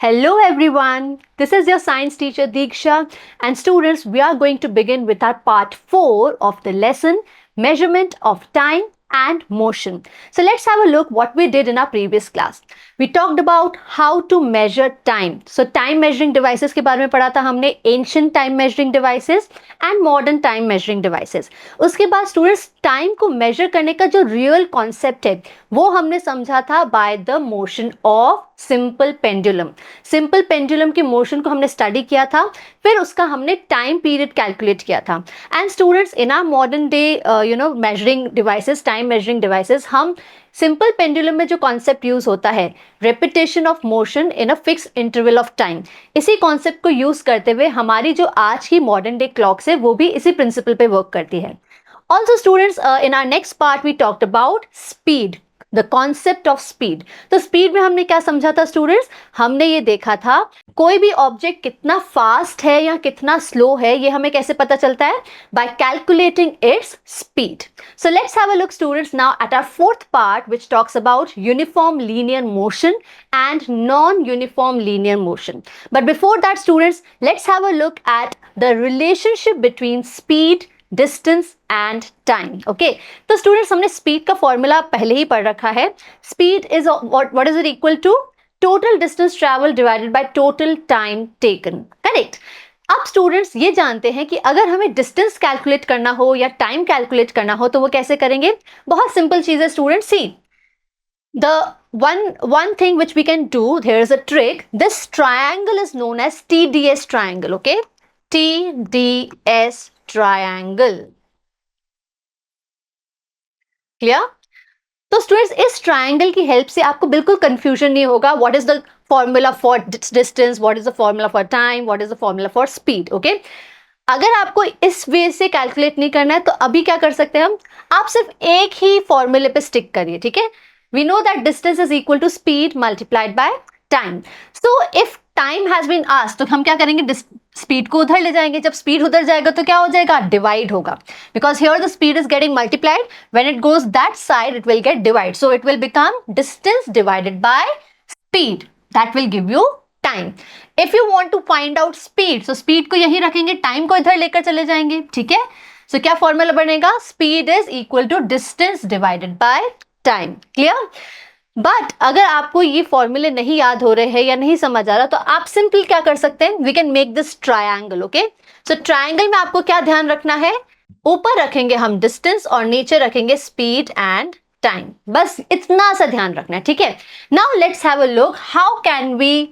Hello everyone, this is your science teacher Diksha, and students, we are going to begin with our part 4 of the lesson Measurement of Time and Motion. So let's have a look what we did in our previous class. We talked about how to measure time. So time measuring devices के बारे में पढ़ा था हमने, ancient time measuring devices and modern time measuring devices. उसके बाद students time को major करने का जो रियल कॉन्सेप्ट है वो हमने समझा था by the motion of simple pendulum. Simple pendulum के मोशन को हमने स्टडी किया था, फिर उसका हमने टाइम पीरियड कैलकुलेट किया था. And students, in are modern day measuring devices, time measuring devices, हम सिंपल पेंडुलम में जो कॉन्सेप्ट यूज होता है repetition of motion in a fix interval of time, इसी कॉन्सेप्ट को यूज करते हुए हमारी जो आज की मॉडर्न डे क्लॉक्स है वो भी इसी प्रिंसिपल पे वर्क करती है. Also students, in our next part we talked about speed, the concept of speed. तो speed में हमने क्या समझा था स्टूडेंट्स? हमने ये देखा था कोई भी ऑब्जेक्ट कितना फास्ट है या कितना स्लो है ये हमें कैसे पता चलता है? By calculating its speed. So let's have a look students now at our fourth part which talks about uniform linear motion and non-uniform linear motion. But before that students, let's have a look at the relationship between speed, distance and time. Okay, तो students हमने speed का formula पहले ही पढ़ रखा है. Speed is what is it equal to? Total distance travel divided by total time taken. Correct. अब students ये जानते हैं कि अगर हमें डिस्टेंस कैलकुलेट करना हो या टाइम कैलकुलेट करना हो तो वो कैसे करेंगे? बहुत सिंपल चीज है student. See, the one thing which we can do, there is a trick. This triangle is known as TDS triangle. Okay, TDS triangle. Clear? तो स्टूडेंट्स इस ट्रायंगल की हेल्प से आपको बिल्कुल कंफ्यूजन नहीं होगा. What is the formula for distance, what is the formula for time, what is the formula for speed. Okay, अगर आपको इस वे से कैलकुलेट नहीं करना है तो अभी क्या कर सकते हैं हम? आप सिर्फ एक ही फॉर्मूले पे स्टिक करिए. ठीक है, we know that distance is equal to speed multiplied by time. So if time has been asked तो हम क्या करेंगे? स्पीड को उधर ले जाएंगे. जब स्पीड उधर जाएगा तो क्या हो जाएगा? डिवाइड होगा. Because here the speed is getting multiplied, when it goes that side it will get divide. So it will become distance divided by speed. That will give you time. If you want to find out speed, so speed को यहीं रखेंगे, time को इधर लेकर चले जाएंगे. ठीक है, सो क्या फॉर्मूला बनेगा? Speed is equal to distance divided by time. Clear? But अगर आपको ये फॉर्मूले नहीं याद हो रहे हैं या नहीं समझ आ रहा तो आप सिंपल क्या कर सकते हैं? We can make this triangle. Okay, so triangle में आपको क्या ध्यान रखना है? ऊपर रखेंगे हम डिस्टेंस और नीचे रखेंगे स्पीड एंड टाइम. बस इतना सा ध्यान रखना है. ठीक है, now let's have a look how can we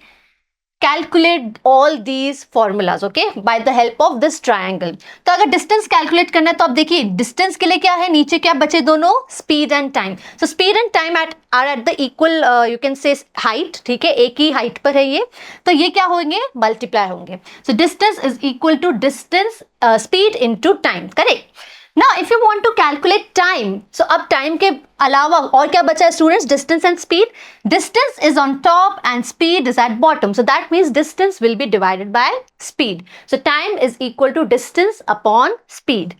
calculate all these formulas. Okay, by the help of this triangle. तो अगर डिस्टेंस कैलकुलेट करना है तो आप देखिए डिस्टेंस के लिए क्या है? नीचे क्या बचे? दोनों speed and time. So speed and time are at the equal, you can say height. ठीक है, एक ही हाइट पर है ये, तो ये क्या होंगे? मल्टीप्लाई होंगे. So distance is equal to distance speed into time. Correct. Now if you want to calculate time, so अब time के अलावा और क्या बचा है students? Distance and speed. Distance is on top and speed is at bottom, so that means distance will be divided by speed. So time is equal to distance upon speed.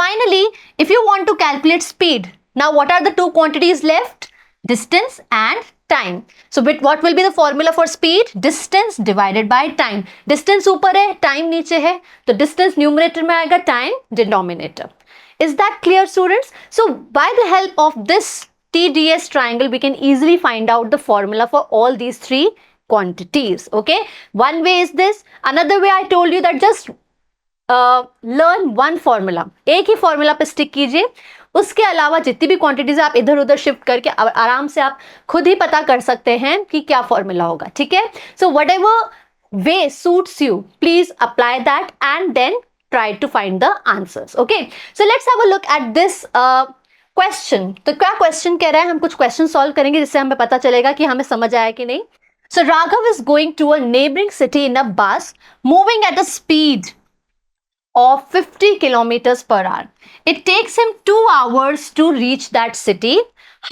Finally, if you want to calculate speed, now what are the two quantities left? Distance and time. So what will be the formula for speed? Distance divided by time. Distance ऊपर है, time नीचे है, तो distance numerator में आएगा, time denominator. Is that clear students? So by the help of this TDS triangle we can easily find out the formula for all these three quantities. Okay, one way is this. Another way I told you that just learn one formula. एक ही formula पे stick कीजिए. उसके अलावा जितनी भी quantities आप इधर उधर शिफ्ट करके आराम से आप खुद ही पता कर सकते हैं कि क्या फॉर्मूला होगा. ठीक है, so whatever way suits you please apply that and then try to find the answers. Okay, so let's have a look at this question. तो क्या क्वेश्चन कह रहा है? हम कुछ क्वेश्चन सॉल्व करेंगे जिससे हमें पता चलेगा कि हमें समझ आया कि नहीं. So Raghav is going to a neighboring city in a bus moving at a speed of 50 kilometers per hour. It takes him 2 hours to reach that city.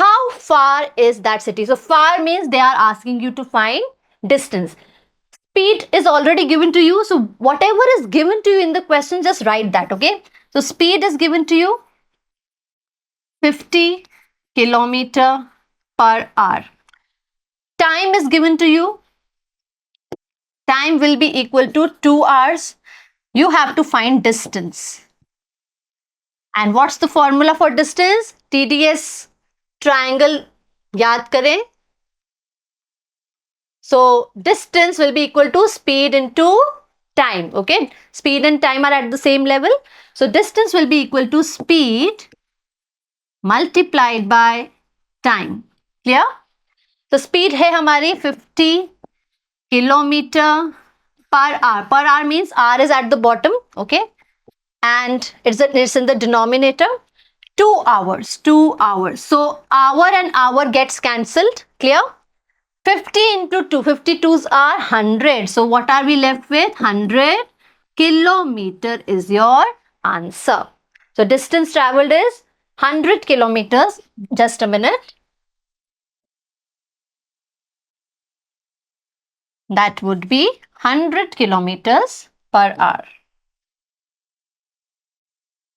How far is that city? So far means they are asking you to find distance. Speed is already given to you, so whatever is given to you in the question just write that. Okay, so speed is given to you 50 kilometer per hour. Time is given to you time will be equal to 2 hours. You have to find distance. And what's the formula for distance? TDS triangle याद करें. So distance will be equal to speed into time. Okay, speed and time are at the same level. So distance will be equal to speed multiplied by time. Clear? तो speed है हमारी 50 kilometer per hour. Per hour means R is at the bottom, okay? And it's in the denominator. 2 hours, 2 hours. So hour and hour gets cancelled. Clear? 50 into 2, 52s are 100. So what are we left with? 100 kilometer is your answer. So distance traveled is 100 kilometers. Just a minute. That would be 100 kilometers per hour.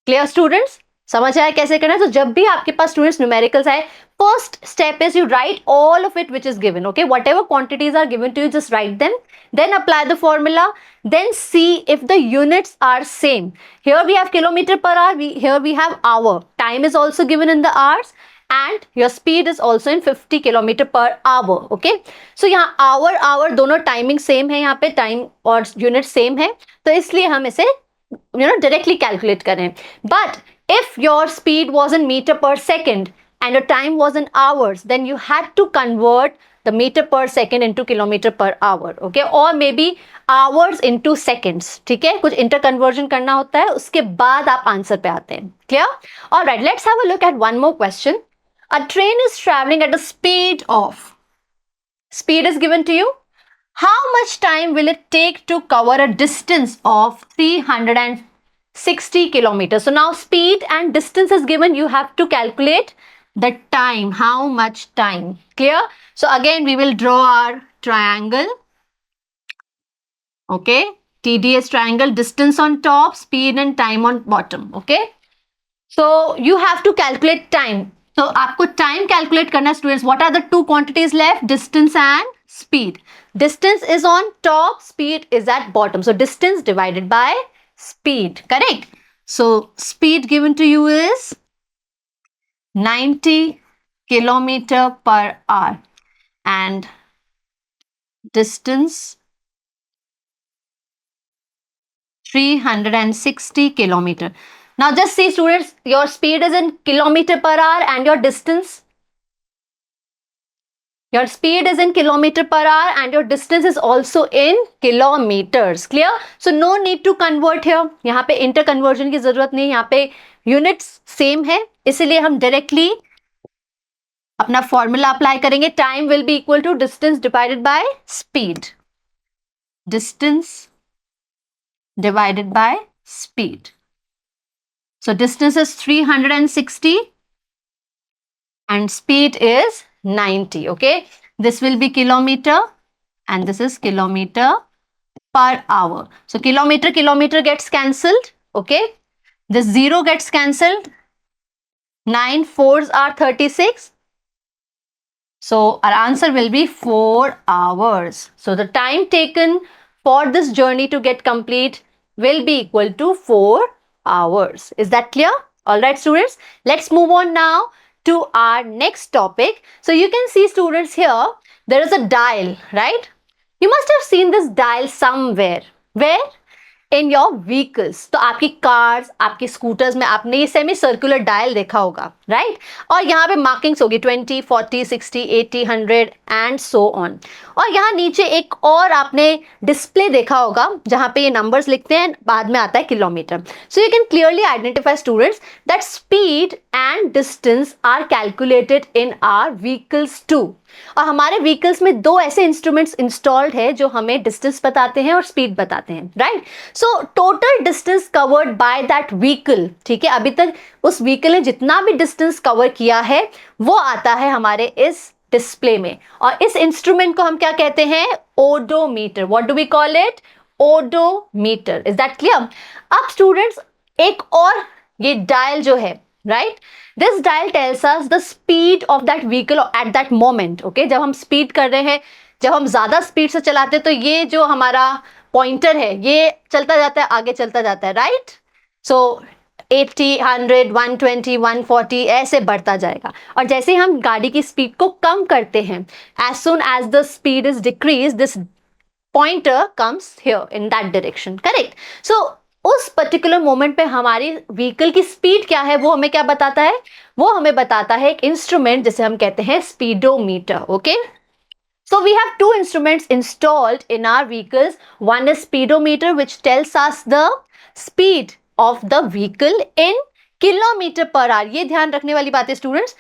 Clear students? समझ आया कैसे करना है? तो जब भी आपके पास students numericals आए, first step is you write all of it which is given. Okay, whatever quantities are given to you, just write them. Then apply the formula. Then see if the units are same. Here we have kilometer per hour. Here we have hour. Time is also given in the hours. And your speed is also in 50 kilometer per hour. Okay, so यहाँ hour दोनों timing same है, यहाँ पे time और unit same है, तो इसलिए हम इसे directly calculate करें. But if your speed was in meter per second and your time was in hours, then you had to convert the meter per second into kilometer per hour. Okay, or maybe hours into seconds. ठीक है, कुछ inter conversion करना होता है, उसके बाद आप answer पे आते हैं. Clear? All right, let's have a look at one more question. A train is traveling at a speed of, speed is given to you. How much time will it take to cover a distance of 360 kilometers? So now speed and distance is given. You have to calculate the time. How much time? Clear? So again, we will draw our triangle. Okay. TDS triangle, distance on top, speed and time on bottom. Okay. So you have to calculate time. So आपको time calculate करना है students. What are the two quantities left? Distance and speed. Distance is on top, speed is at bottom. So distance divided by speed. Correct? So speed given to you is 90 kilometer per hour and distance 360 kilometer. Now just see students, your speed is in kilometer per hour and your distance. Your speed is in kilometer per hour and your distance is also in kilometers. Clear? So no need to convert here. यहाँ पे inter conversion की जरूरत नहीं, यहाँ पे units same है, इसीलिए हम directly अपना formula apply करेंगे. Time will be equal to distance divided by speed. Distance divided by speed. So distance is 360 and speed is 90. Okay, this will be kilometer and this is kilometer per hour. So kilometer gets cancelled. Okay, this 0 gets cancelled. 9 4s are 36. So our answer will be 4 hours. So the time taken for this journey to get complete will be equal to 4 hours. Is that clear? All right, students, let's move on now to our next topic. So you can see students here, there is a dial, right? You must have seen this dial somewhere. Where? In your vehicles. तो आपकी cars, आपकी scooters में आपने ये semi circular dial देखा होगा, right? और यहाँ पे markings होगी 20, 40, 60, 80, 100 and so on. और यहाँ नीचे एक और आपने display देखा होगा जहाँ पे ये numbers लिखते हैं, बाद में आता है kilometer. So you can clearly identify students that speed and distance are calculated in our vehicles too. और हमारे व्हीकल्स में दो ऐसे इंस्ट्रूमेंट्स इंस्टॉल्ड है जो हमें डिस्टेंस बताते हैं और स्पीड बताते हैं, right? So total distance covered by that vehicle, ठीक है, अभी तक उस व्हीकल ने जितना भी डिस्टेंस कवर किया है वो आता है हमारे इस डिस्प्ले में. और इस इंस्ट्रूमेंट को हम क्या कहते हैं? Odometer. What do we call it? Odometer. Is that clear? अब स्टूडेंट्स एक और ये डायल जो है, right, this dial tells us the speed of that vehicle at that moment. Okay, जब हम speed कर रहे हैं जब हम ज़्यादा स्पीड से चलाते हैं तो ये जो हमारा पॉइंटर है ये चलता जाता है, आगे चलता जाता है, राइट? सो 80, 100, 120, 140 ऐसे बढ़ता जाएगा। और जैसे ही हम गाड़ी की स्पीड को कम करते हैं, as soon as the speed is decrease, this pointer comes here in that direction, correct? So उस पर्टिकुलर मोमेंट पे हमारी व्हीकल की स्पीड क्या है वो हमें क्या बताता है? वो हमें बताता है एक इंस्ट्रूमेंट जिसे हम कहते हैं speedometer, okay? So we have two instruments installed in our vehicles. One is speedometer, which tells us the speed of the vehicle in kilometer per hour. ये ध्यान रखने वाली बात है स्टूडेंट्स,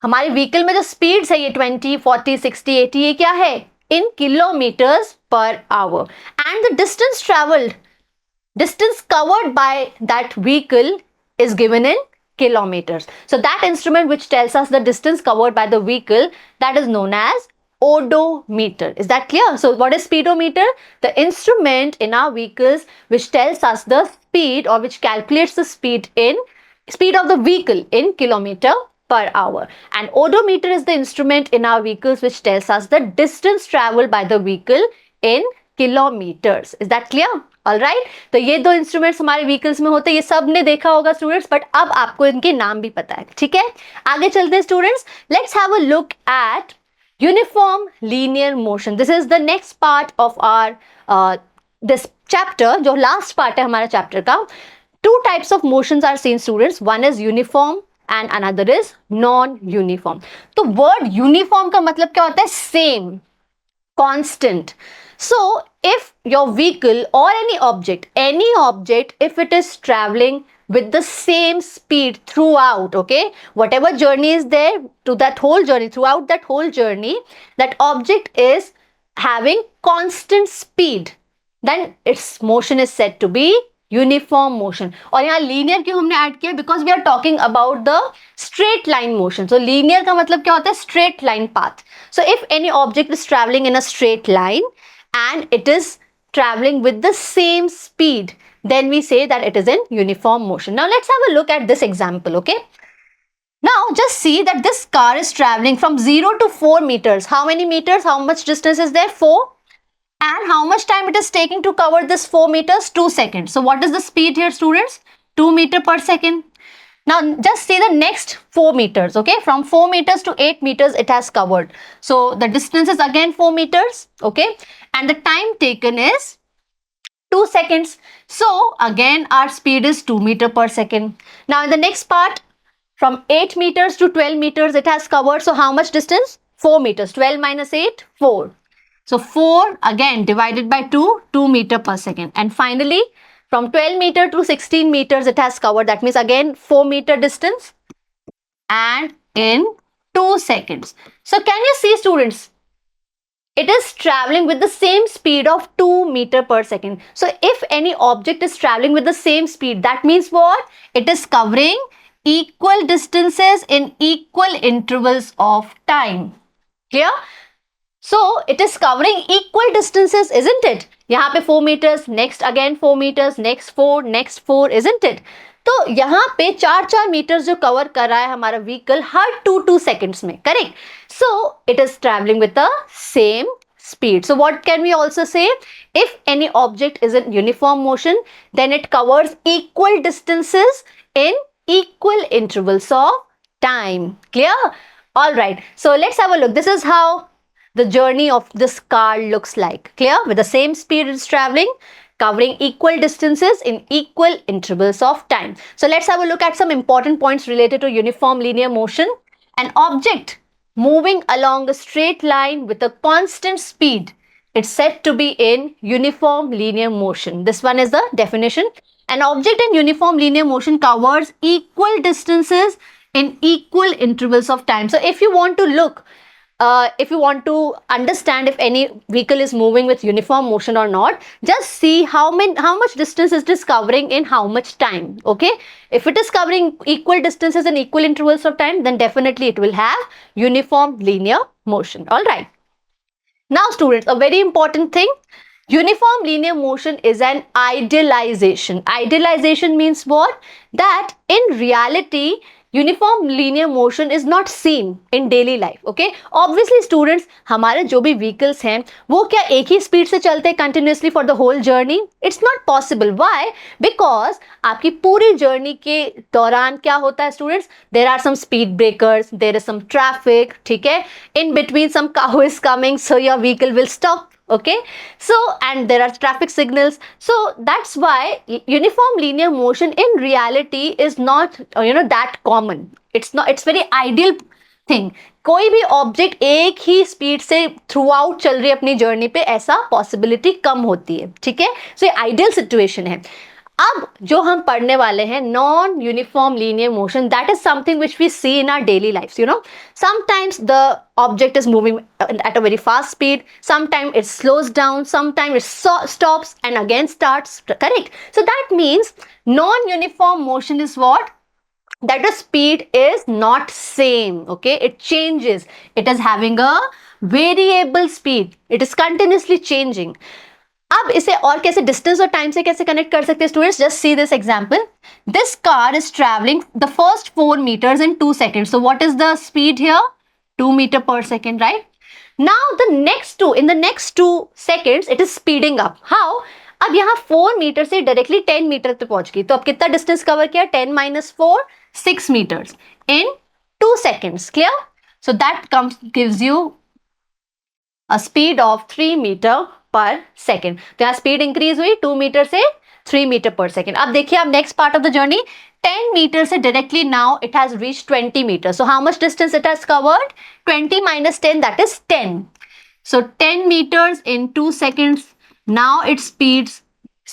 हमारे व्हीकल में जो स्पीड्स है ये 20, 40, 60, 80 ये क्या है? In kilometres per hour. And the distance travelled, distance covered by that vehicle is given in kilometers. So that instrument which tells us the distance covered by the vehicle, that is known as odometer. Is that clear? So what is speedometer? The instrument in our vehicles which tells us the speed or which calculates the speed of the vehicle in kilometer per hour. And odometer is the instrument in our vehicles which tells us the distance traveled by the vehicle in kilometers. Is that clear? All right, तो ये दो instruments हमारे vehicles में होते हैं, ये सब ने देखा होगा स्टूडेंट्स, बट अब आपको इनके नाम भी पता है, ठीक है? आगे चलते हैं students, let's have a look at uniform linear motion. This is the next part of our this chapter, जो लास्ट पार्ट है हमारा चैप्टर का. Two types of motions are seen students, one is uniform and another is non uniform. तो word uniform का मतलब क्या होता है? Same, constant. So if your vehicle or any object, if it is traveling with the same speed throughout, okay, whatever journey is there to that whole journey, throughout that whole journey, that object is having constant speed, then its motion is said to be uniform motion. और यहाँ linear क्यों हमने add किया? Because we are talking about the straight line motion. So linear का मतलब क्या होता है? Straight line path. So if any object is traveling in a straight line and it is traveling with the same speed, then we say that it is in uniform motion. Now let's have a look at this example, okay? Now just see that this car is traveling from 0 to 4 meters. How many meters? How much distance is there? 4. And how much time it is taking to cover this 4 meters? 2 seconds. So what is the speed here, students? 2 meter per second. Now just see the next 4 meters, okay? From 4 meters to 8 meters it has covered. So the distance is again 4 meters, okay? And the time taken is 2 seconds. So again our speed is 2 meter per second. Now in the next part, from 8 meters to 12 meters it has covered. So how much distance? 4 meters. 12 minus 8, 4. So 4 again divided by 2, 2 meter per second. And finally, from 12 meter to 16 meters it has covered. That means again 4 meter distance and in 2 seconds. So can you see students? It is traveling with the same speed of 2 meter per second. So if any object is traveling with the same speed, that means what? It is covering equal distances in equal intervals of time. Clear? So it is covering equal distances, isn't it? यहाँ पे 4 meters, next again 4 meters, next 4, next 4, isn't it? तो यहाँ पे 4 meters जो cover कर रहा है हमारा व्हीकल हर 2 seconds में, correct? So it is traveling with the same speed. So what can we also say? If any object is in uniform motion, then it covers equal distances in equal intervals of time. Clear? All right. So let's have a look. This is how the journey of this car looks like. Clear? With the same speed it's traveling, covering equal distances in equal intervals of time. So let's have a look at some important points related to uniform linear motion. An object moving along a straight line with a constant speed, it's said to be in uniform linear motion. This one is the definition. An object in uniform linear motion covers equal distances in equal intervals of time. So if you want to look, if you want to understand if any vehicle is moving with uniform motion or not, just see how much distance it is covering in how much time, okay? If it is covering equal distances in equal intervals of time, then definitely it will have uniform linear motion. All right. Now students, a very important thing, uniform linear motion is an idealization. Idealization means what? That in reality, uniform linear motion is not seen in daily life. Okay, obviously students, हमारे जो भी vehicles हैं वो क्या एक ही speed से चलते हैं continuously for the whole journey? It's not possible. Why? Because आपकी पूरी जर्नी के दौरान क्या होता है students? There are some speed breakers, there is some traffic, ठीक है, in between some cow is coming, so your vehicle will stop. Okay, so and there are traffic signals, so that's why uniform linear motion in reality is not that common. It's very ideal thing. कोई भी object एक ही speed से through out चल रही है अपनी journey पे, ऐसा पॉसिबिलिटी कम होती है. ठीक है, सो ये आइडियल सिचुएशन है. अब जो हम पढ़ने वाले हैं non uniform linear motion, that is something which we see in our daily life. Sometimes the object is moving at a very fast speed, sometimes it slows down, sometimes it stops and again starts. Correct? So that means non-uniform motion is what? That the speed is not same. Okay, it changes. It is having a variable speed. It is continuously changing. अब इसे और कैसे distance और time से कैसे connect कर सकते हैं students? Just see this example. This car is travelling the first 4 meters in 2 seconds. So what is the speed here? 2 meters per second, right? Now the next 2 seconds it is speeding up. How? अब यहाँ 4 meter से directly 10 meter पे पहुंच गई. तो अब कितना distance cover किया? 10 minus 4, 6 meters in 2 seconds. Clear? So that gives you a speed of 3 meter पर सेकेंड. तो यहाँ स्पीड इंक्रीज हुई 2 मीटर से 3 मीटर पर सेकेंड. अब देखिए, अब next part of the journey 10 metre से directly now it has reach 20 metre. So how much distance it has covered? 20 minus 10, that is 10. So 10 meters in 2 seconds. Now its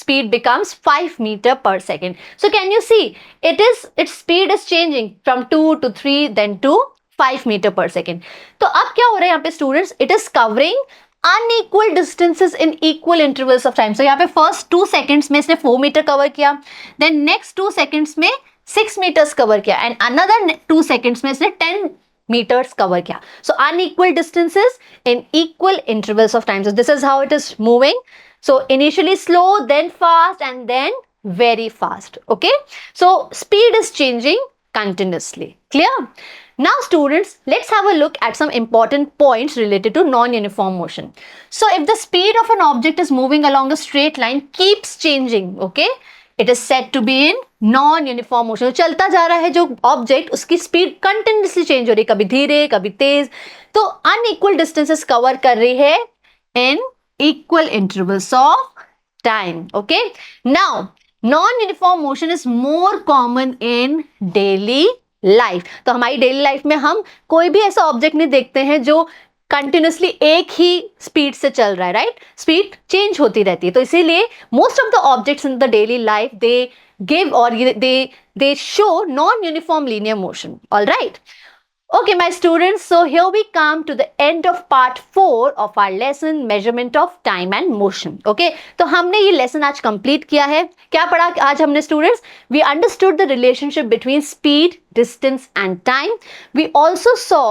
speed becomes 5 meter per second. So can you see its speed is changing from 2 to 3 then to 5 meter per second. तो अब क्या हो रहा है यहाँ पे students? It is covering unequal distances in equal intervals of time. So यहाँ पे first 2 seconds में इसने 4 meter cover किया, then next 2 seconds में 6 meters cover किया, and another 2 seconds में इसने 10 meters cover किया. So unequal distances in equal intervals of time. So this is how it is moving. So initially slow, then fast, and then very fast. Okay. So speed is changing continuously. Clear? Now students, let's have a look at some important points related to non-uniform motion. So if the speed of an object is moving along a straight line keeps changing, okay, it is said to be in non-uniform motion. चलता जा रहा है जो object, उसकी speed continuously change हो रही है, कभी धीरे कभी तेज, तो अनइक्वल डिस्टेंसेस कवर कर रही है in equal intervals of time. Okay, now non-uniform motion is more common in daily life. तो हमारी डेली लाइफ में हम कोई भी ऐसा ऑब्जेक्ट नहीं देखते हैं जो कंटिन्यूसली एक ही स्पीड से चल रहा है, राइट? स्पीड चेंज होती रहती है. तो इसीलिए most of the objects in the daily life they give or they show non uniform linear motion. All right. Okay, my students, so here we come to the end of part 4 of our lesson, measurement of time and motion. Okay, तो हमने ये lesson आज complete किया है. क्या पढ़ा आज हमने students? We understood the relationship between speed, distance and time. We also saw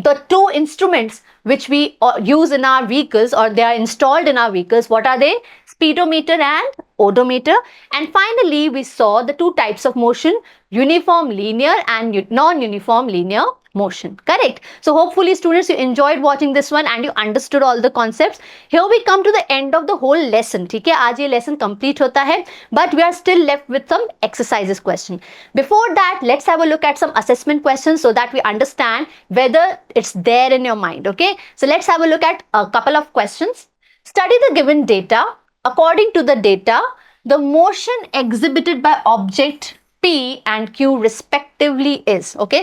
the two instruments which we use in our vehicles, or they are installed in our vehicles. What are they? Speedometer and odometer. And finally we saw the two types of motion, uniform linear and non-uniform linear motion. Correct? So hopefully students you enjoyed watching this one and you understood all the concepts. Here we come to the end of the whole lesson. ठीक है, आज ये lesson complete होता है, but we are still left with some exercises question. Before that, let's have a look at some assessment questions so that we understand whether it's there in your mind. Okay, so let's have a look at a couple of questions. Study the given data. According to the data, the motion exhibited by object P and Q respectively is. Okay,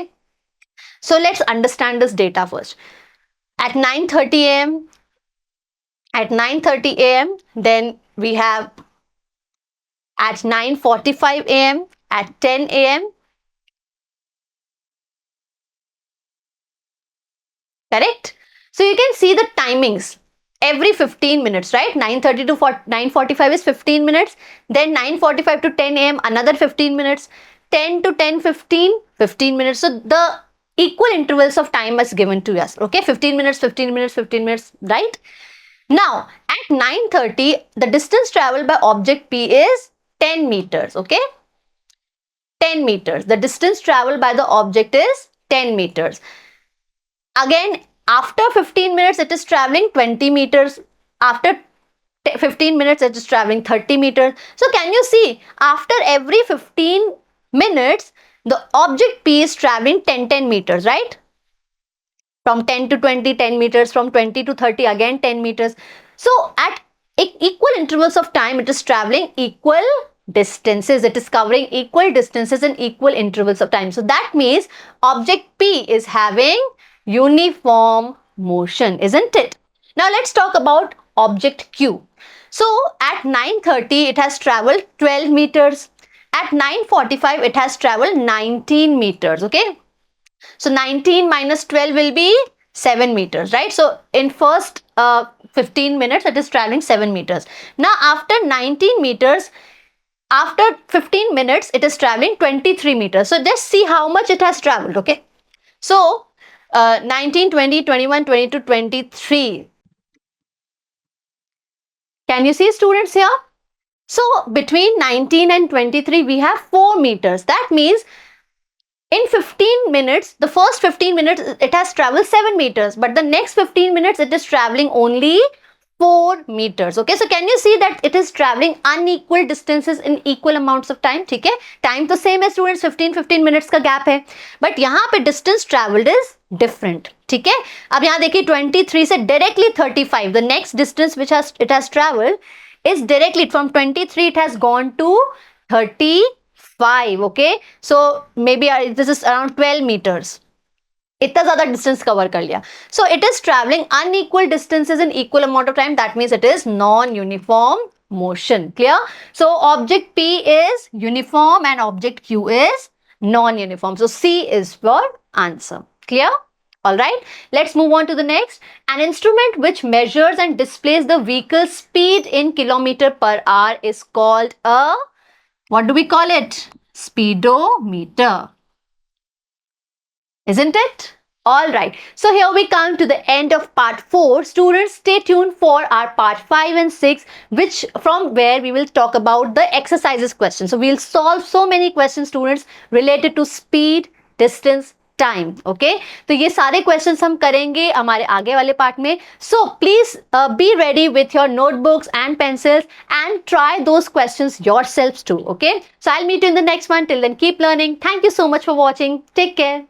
so let's understand this data first. At 9:30 a.m., at 9:30 a.m., then we have at 9:45 a.m., at 10 a.m. Correct? So you can see the timings every 15 minutes, right? 9:30 to 9:45 is 15 minutes. Then 9:45 to 10 a.m. another 15 minutes. 10 to 10:15, 15 minutes. So the equal intervals of time is given to us. Okay, 15 minutes, 15 minutes, 15 minutes, right? Now at 9:30, the distance traveled by object P is 10 meters. Okay. 10 meters. The distance traveled by the object is 10 meters. Again, after 15 minutes, it is traveling 20 meters. After 15 minutes, it is traveling 30 meters. So can you see, after every 15 minutes, the object P is traveling 10 meters, right? From 10 to 20, 10 meters, from 20 to 30, again 10 meters. So at equal intervals of time, it is traveling equal distances. It is covering equal distances in equal intervals of time. So that means object P is having uniform motion, isn't it? Now let's talk about object Q. So at 9:30, it has traveled 12 meters. At 9:45, it has traveled 19 meters, okay? So 19 minus 12 will be 7 meters, right? So in first 15 minutes, it is traveling 7 meters. Now after 19 meters, after 15 minutes, it is traveling 23 meters. So just see how much it has traveled, okay? So 19, 20, 21, 22, 23. Can you see, students, here? So between 19 and 23, we have 4 meters. That means in 15 minutes, the first 15 minutes, it has traveled 7 meters, but the next 15 minutes, it is traveling only 4 meters. Okay, so can you see that it is traveling unequal distances in equal amounts of time? ठीक है, time तो same है students, 15 minutes का gap है, but यहाँ पे distance traveled is different. ठीक है, अब यहाँ देखिए 23 से directly 35, the next distance which it has traveled is directly from 23, it has gone to 35. Okay, so maybe this is around 12 meters. इतना ज़्यादा distance cover कर लिया. So it is traveling unequal distances in equal amount of time. That means it is non-uniform motion. Clear? So object P is uniform and object Q is non-uniform. So C is your answer. Clear? Alright, let's move on to the next. An instrument which measures and displays the vehicle's speed in kilometer per hour is called a, what do we call it? Speedometer. Isn't it? Alright, so here we come to the end of part 4. Students, stay tuned for our part 5 and 6, which from where we will talk about the exercises questions. So we'll solve so many questions, students, related to speed, distance, time. Okay, तो ये सारे questions हम करेंगे हमारे आगे वाले part में. So please be ready with your notebooks and pencils and try those questions yourselves too. Okay, so I will meet you in the next one. Till then keep learning. Thank you so much for watching. Take care.